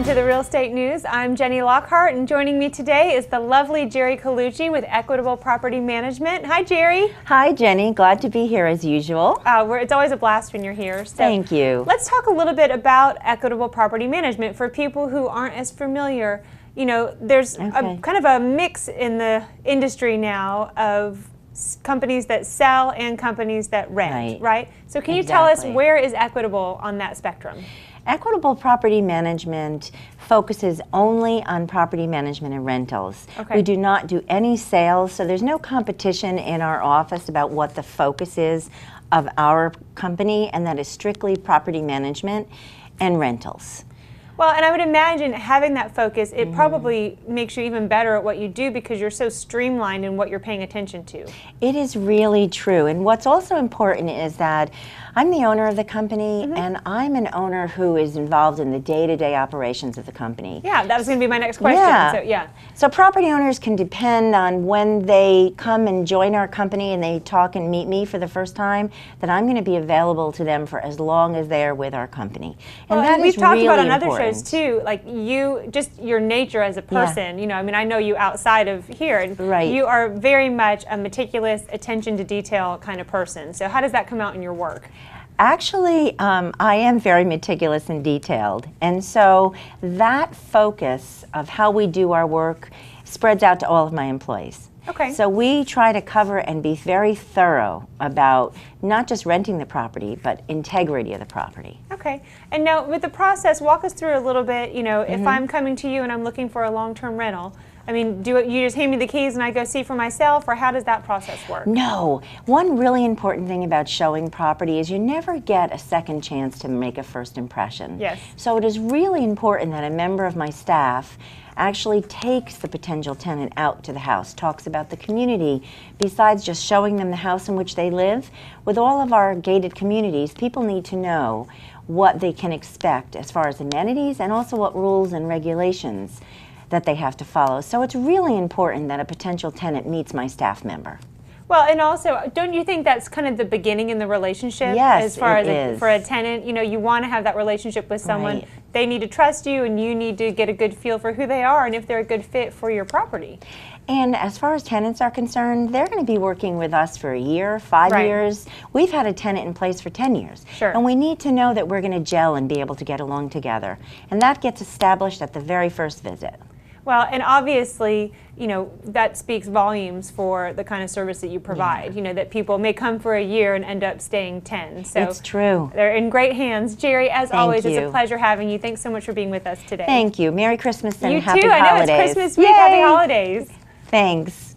to the Real Estate News. I'm Jenny Lockhart, and joining me today is the lovely Geri Colucci with Equitable Property Management. Hi, Geri. Hi, Jenny. Glad to be here as usual. It's always a blast when you're here. So thank you. Let's talk a little bit about Equitable Property Management for people who aren't as familiar. You know, there's a kind of a mix in the industry now of companies that sell and companies that rent, right? So can you tell us, where is Equitable on that spectrum? Equitable Property Management focuses only on property management and rentals. We do not do any sales, so there's no competition in our office about what the focus is of our company, and that is strictly property management and rentals. Well, and I would imagine having that focus, it probably makes you even better at what you do because you're so streamlined in what you're paying attention to. It is really true. And what's also important is that I'm the owner of the company, and I'm an owner who is involved in the day-to-day operations of the company. Yeah, that was going to be my next question. So property owners can depend on when they come and join our company and they talk and meet me for the first time, that I'm going to be available to them for as long as they're with our company. And that we've is talked really about on other important. shows too, like you, just your nature as a person, you know, I mean, I know you outside of here, and you are very much a meticulous, attention to detail kind of person. So how does that come out in your work? Actually, I am very meticulous and detailed, and so that focus of how we do our work spreads out to all of my employees. So we try to cover and be very thorough about not just renting the property, but integrity of the property. And now with the process, walk us through a little bit, you know, if I'm coming to you and I'm looking for a long-term rental, I mean, do you just hand me the keys and I go see for myself, or how does that process work? No. One really important thing about showing property is you never get a second chance to make a first impression. So it is really important that a member of my staff actually takes the potential tenant out to the house, talks about the community, besides just showing them the house in which they live. With all of our gated communities, people need to know what they can expect as far as amenities and also what rules and regulations that they have to follow. So it's really important that a potential tenant meets my staff member. Well, and also, don't you think that's kind of the beginning in the relationship? Yes, as far it as is. For a tenant, you know, you want to have that relationship with someone. They need to trust you, and you need to get a good feel for who they are and if they're a good fit for your property. And as far as tenants are concerned, they're going to be working with us for a year, 5 years. We've had a tenant in place for 10 years. And we need to know that we're going to gel and be able to get along together. And that gets established at the very first visit. Well, and obviously, you know, that speaks volumes for the kind of service that you provide. You know, that people may come for a year and end up staying 10. So it's true. They're in great hands. Geri, as always, it's a pleasure having you. Thanks so much for being with us today. Thank you. Merry Christmas and you happy too. holidays. I know it's Christmas week. Happy holidays. Thanks.